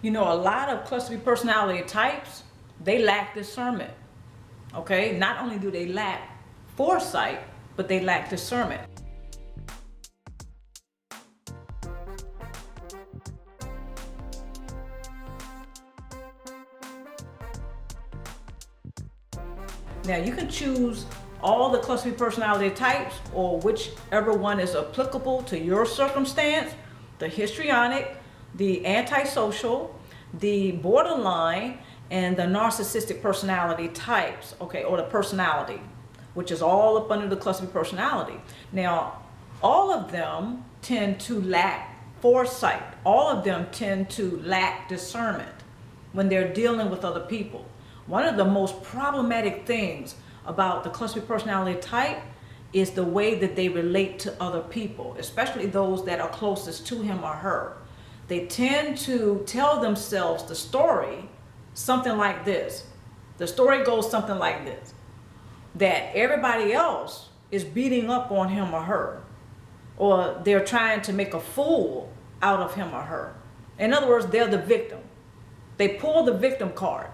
You know, a lot of cluster B personality types, they lack discernment. Okay, not only do they lack foresight, but they lack discernment. Now you can choose all the cluster B personality types, or whichever one is applicable to your circumstance: the histrionic, the antisocial, the borderline, and the narcissistic personality types, okay, or the personality, which is all up under the cluster B personality. Now, all of them tend to lack foresight. All of them tend to lack discernment when they're dealing with other people. One of the most problematic things about the cluster B personality type is the way that they relate to other people, especially those that are closest to him or her. They tend to tell themselves the story something like this. The story goes something like this: that everybody else is beating up on him or her, or they're trying to make a fool out of him or her. In other words, they're the victim. They pull the victim card.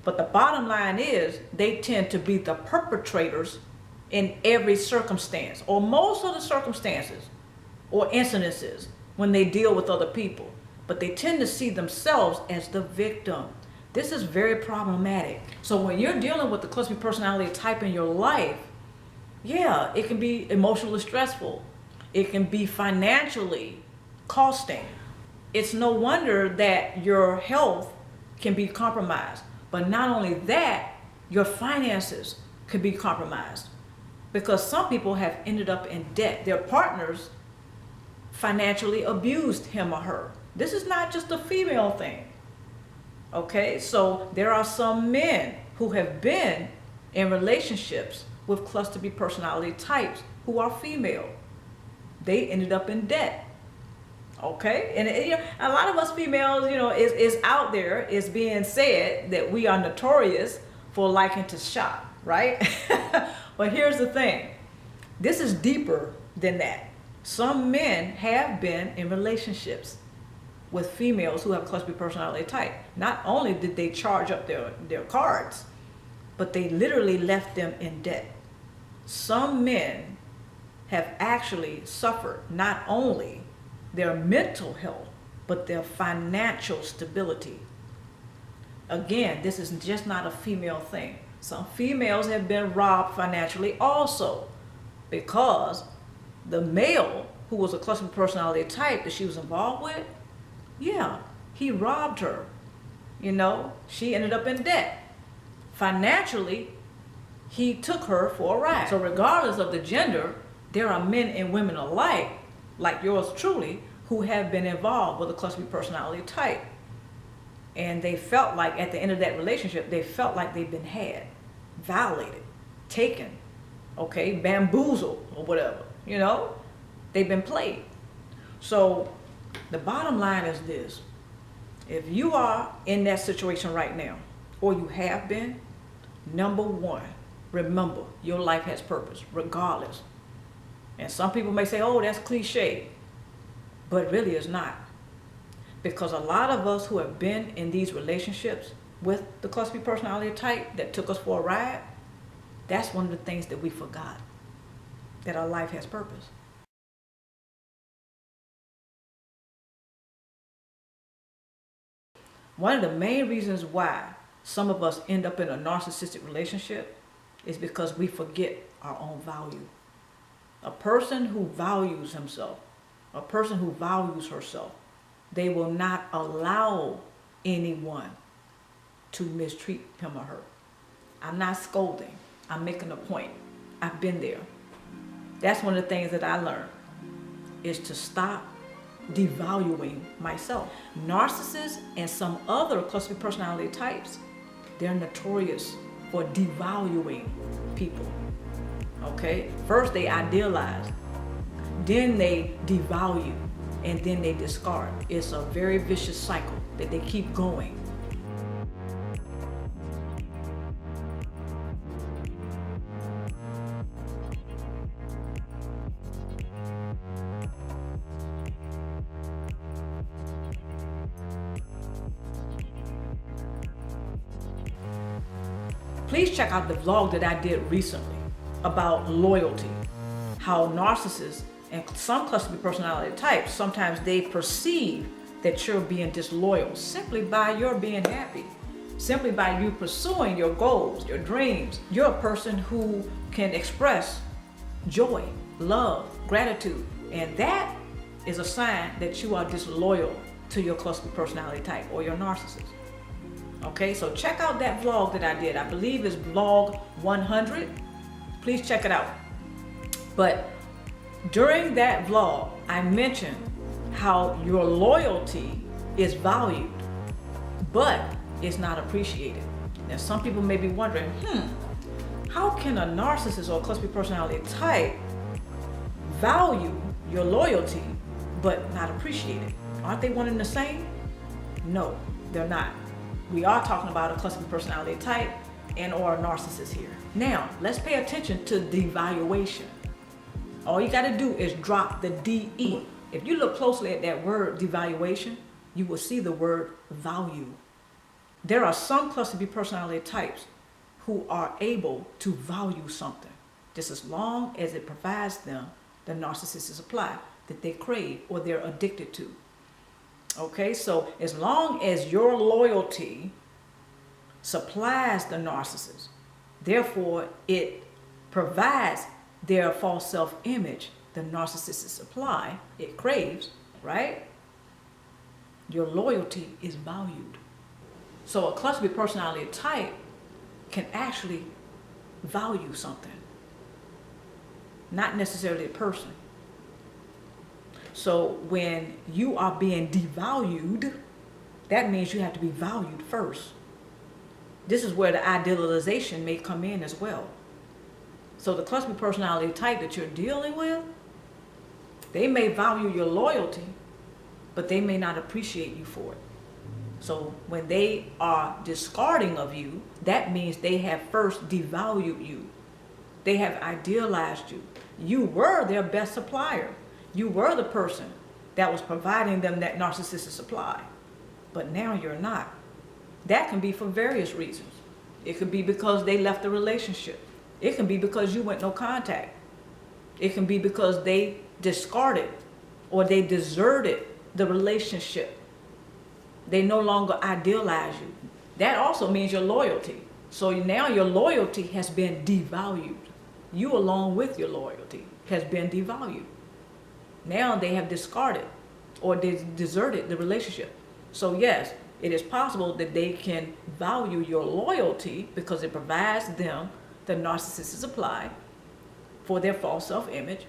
But the bottom line is they tend to be the perpetrators in every circumstance, or most of the circumstances or incidences when they deal with other people. But they tend to see themselves as the victim. This is very problematic. So when you're dealing with the cluster B personality type in your life, yeah, it can be emotionally stressful. It can be financially costing. It's no wonder that your health can be compromised. But not only that, your finances could be compromised, because some people have ended up in debt. Their partners financially abused him or her. This is not just a female thing. Okay, so there are some men who have been in relationships with cluster B personality types who are female. They ended up in debt. Okay, and you know, a lot of us females, you know, is out there, is being said that we are notorious for liking to shop, right? But here's the thing: this is deeper than that. Some men have been in relationships with females who have cluster B personality type. Not only did they charge up their cards, but they literally left them in debt. Some men have actually suffered not only their mental health, but their financial stability. Again, this is just not a female thing. Some females have been robbed financially also, because the male who was a cluster B personality type that she was involved with, yeah, he robbed her. You know, she ended up in debt. Financially, he took her for a ride. So regardless of the gender, there are men and women alike, like yours truly, who have been involved with a cluster B personality type. And they felt like at the end of that relationship, they felt like they've been had, violated, taken, okay, bamboozled or whatever, you know, they've been played. So the bottom line is this: if you are in that situation right now, or you have been, number one, remember your life has purpose regardless. And some people may say, oh, that's cliche, but really it's not. Because a lot of us who have been in these relationships with the cluster B personality type that took us for a ride, that's one of the things that we forgot, that our life has purpose. One of the main reasons why some of us end up in a narcissistic relationship is because we forget our own value. A person who values himself, a person who values herself, they will not allow anyone to mistreat him or her. I'm not scolding. I'm making a point. I've been there. That's one of the things that I learned, is to stop devaluing myself. Narcissists and some other cluster B personality types, they're notorious for devaluing people. Okay? First they idealize, then they devalue, and then they discard. It's a very vicious cycle that they keep going. please check out the vlog that I did recently about loyalty. How narcissists and some cluster B personality types, sometimes they perceive that you're being disloyal simply by your being happy, simply by you pursuing your goals, your dreams. You're a person who can express joy, love, gratitude, and that is a sign that you are disloyal to your cluster B personality type or your narcissist. Okay, so check out that vlog that I did. I believe it's vlog 100. Please check it out. But during that vlog, I mentioned how your loyalty is valued, but it's not appreciated. Now, some people may be wondering, how can a narcissist or a cluster B personality type value your loyalty, but not appreciate it? Aren't they one and the same? No, they're not. We are talking about a cluster B personality type and or a narcissist here. Now, let's pay attention to devaluation. All you got to do is drop the DE. If you look closely at that word devaluation, you will see the word value. There are some cluster B personality types who are able to value something, just as long as it provides them the narcissistic supply that they crave or they're addicted to. Okay, so as long as your loyalty supplies the narcissist, therefore it provides their false self-image, the narcissistic supply it craves, right? Your loyalty is valued. So a cluster B personality type can actually value something, not necessarily a person. So when you are being devalued, that means you have to be valued first. This is where the idealization may come in as well. So the cluster B personality type that you're dealing with, they may value your loyalty, but they may not appreciate you for it. So when they are discarding of you, that means they have first devalued you. They have idealized you. You were their best supplier. You were the person that was providing them that narcissistic supply, but now you're not. That can be for various reasons. It could be because they left the relationship. It can be because you went no contact. It can be because they discarded or they deserted the relationship. They no longer idealize you. That also means your loyalty. So now your loyalty has been devalued. You along with your loyalty has been devalued. Now they have discarded or they deserted the relationship. So yes, it is possible that they can value your loyalty because it provides them the narcissistic supply for their false self-image.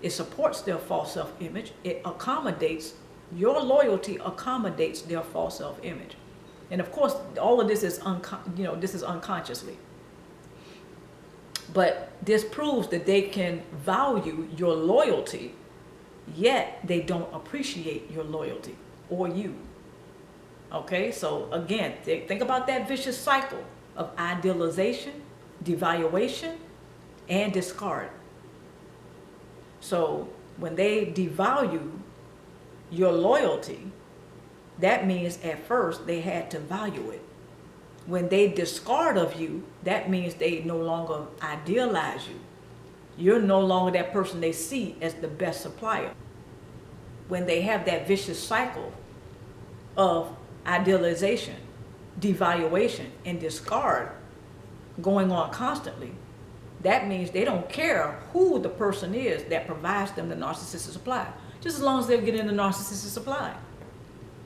It supports their false self-image. It accommodates, your loyalty accommodates their false self-image. And of course, all of this is this is unconsciously. But this proves that they can value your loyalty, yet they don't appreciate your loyalty or you. Okay, so again, think about that vicious cycle of idealization, devaluation, and discard. So when they devalue your loyalty, that means at first they had to value it. When they discard of you, that means they no longer idealize you. You're no longer that person they see as the best supplier. When they have that vicious cycle of idealization, devaluation, and discard going on constantly, that means they don't care who the person is that provides them the narcissistic supply, just as long as they're getting the narcissistic supply.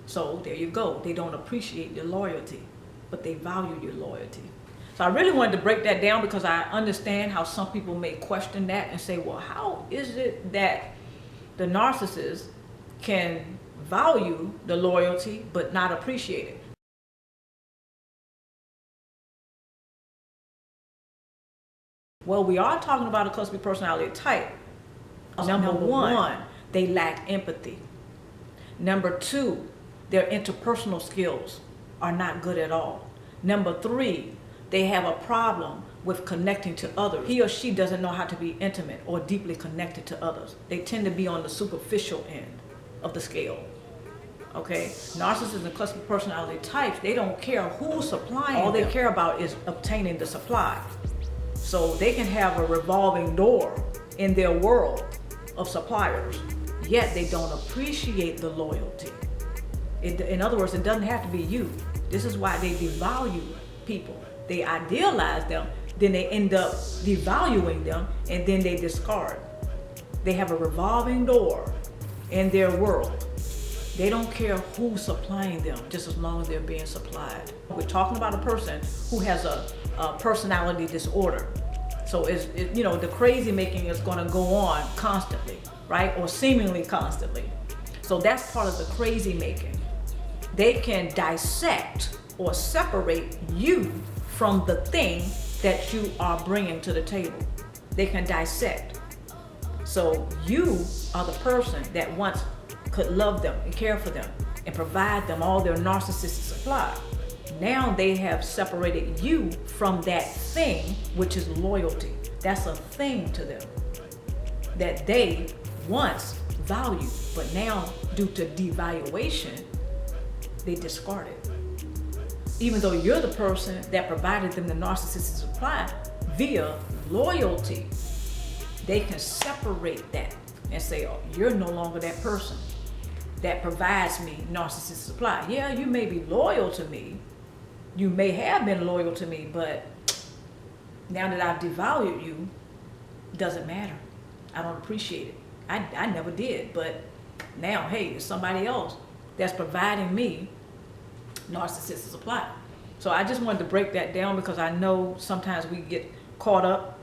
So there you go. They don't appreciate your loyalty, but they value your loyalty. So I really wanted to break that down because I understand how some people may question that and say, well, how is it that the narcissist can value the loyalty but not appreciate it? Well, we are talking about a cluster B personality type. Number one, they lack empathy. Number two, their interpersonal skills are not good at all. Number three, they have a problem with connecting to others. He or she doesn't know how to be intimate or deeply connected to others. They tend to be on the superficial end of the scale. Okay, narcissists and cluster personality types, they don't care who's supplying. All they care about is obtaining the supply. So they can have a revolving door in their world of suppliers, yet they don't appreciate the loyalty. In other words, it doesn't have to be you. This is why they devalue people. They idealize them, then they end up devaluing them, and then they discard. They have a revolving door in their world. They don't care who's supplying them, just as long as they're being supplied. We're talking about a person who has a personality disorder. So the crazy making is going to go on constantly, right? Or seemingly constantly. So that's part of the crazy making. They can dissect or separate you from the thing that you are bringing to the table. They can dissect. So you are the person that once could love them and care for them and provide them all their narcissistic supply. Now they have separated you from that thing, which is loyalty. That's a thing to them that they once valued, but now due to devaluation, they discard it. Even though you're the person that provided them the narcissistic supply via loyalty, they can separate that and say, oh, you're no longer that person that provides me narcissistic supply. Yeah, you may be loyal to me. You may have been loyal to me, but now that I've devalued you, it doesn't matter. I don't appreciate it. I never did, but now, hey, there's somebody else that's providing me narcissistic supply. So I just wanted to break that down because I know sometimes we get caught up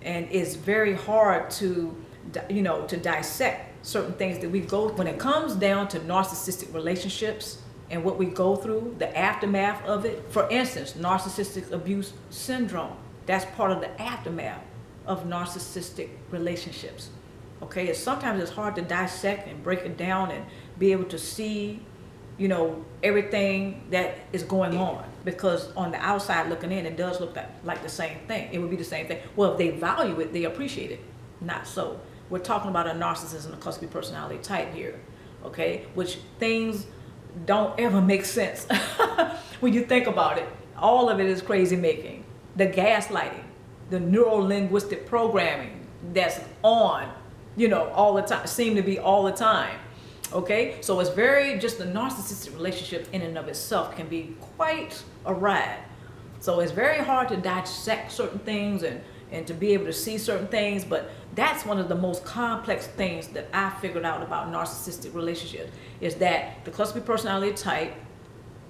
and it's very hard to dissect certain things that we go through. When it comes down to narcissistic relationships and what we go through, the aftermath of it. For instance, narcissistic abuse syndrome. That's part of the aftermath of narcissistic relationships. Okay, sometimes it's hard to dissect and break it down and be able to see, everything that is going on. Because on the outside looking in, it does look like the same thing. It would be the same thing. Well, if they value it, they appreciate it. Not so. We're talking about a narcissist and a cluster personality type here, okay? Which things don't ever make sense when you think about it. All of it is crazy making. The gaslighting, the neuro-linguistic programming that's on, all the time, seem to be all the time. Okay, so it's just the narcissistic relationship in and of itself can be quite a ride. So it's very hard to dissect certain things and to be able to see certain things, but that's one of the most complex things that I figured out about narcissistic relationships is that the cluster personality type,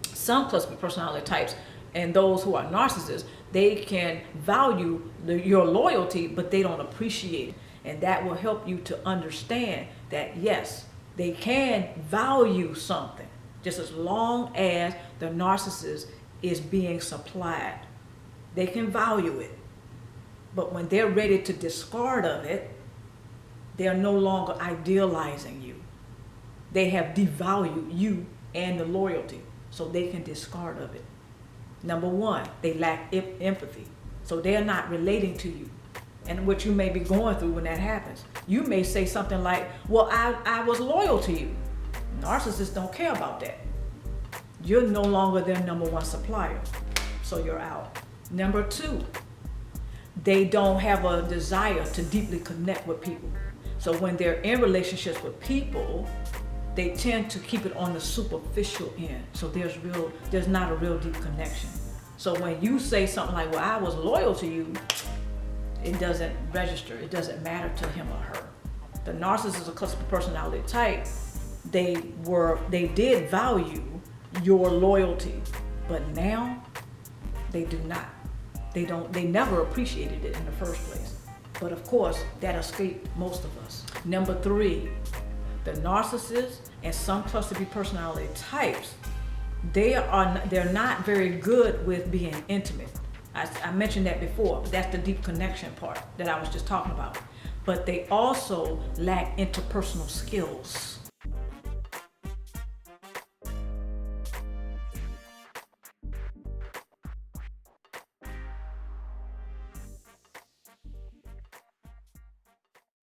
some cluster personality types, and those who are narcissists, they can value your loyalty, but they don't appreciate it. And that will help you to understand that yes, they can value something just as long as the narcissist is being supplied. They can value it. But when they're ready to discard of it, they're no longer idealizing you. They have devalued you and the loyalty, so they can discard of it. Number one, they lack empathy. So they're not relating to you and what you may be going through when that happens. You may say something like, well, I was loyal to you. Narcissists don't care about that. You're no longer their number one supplier, so you're out. Number two, they don't have a desire to deeply connect with people. So when they're in relationships with people, they tend to keep it on the superficial end. So there's not a real deep connection. So when you say something like, well, I was loyal to you, it doesn't register. It doesn't matter to him or her. The narcissist or cluster personality type, they did value your loyalty, but now they do not. They never appreciated it in the first place. But of course, that escaped most of us. Number three, the narcissist and some cluster B personality types, they're not very good with being intimate. I mentioned that before, but that's the deep connection part that I was just talking about. But they also lack interpersonal skills.